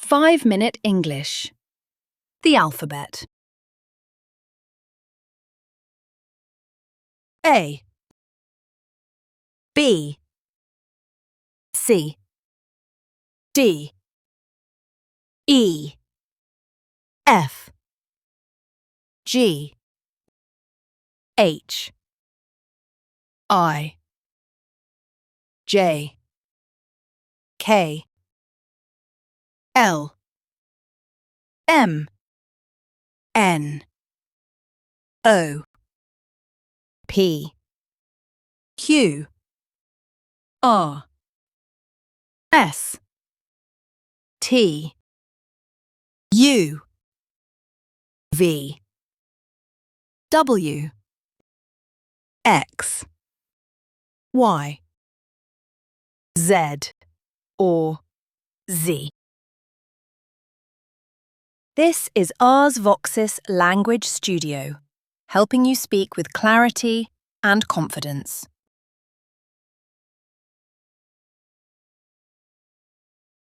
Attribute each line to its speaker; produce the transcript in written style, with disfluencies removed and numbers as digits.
Speaker 1: 5-Minute English. The alphabet.
Speaker 2: A, B, C, D, E, F, G, H, I, J, K, L, M, N, O, P, Q, R, S, T, U, V, W, X, Y, Z, or Z. This is Ars Voxis Language Studio, helping you speak with clarity and confidence.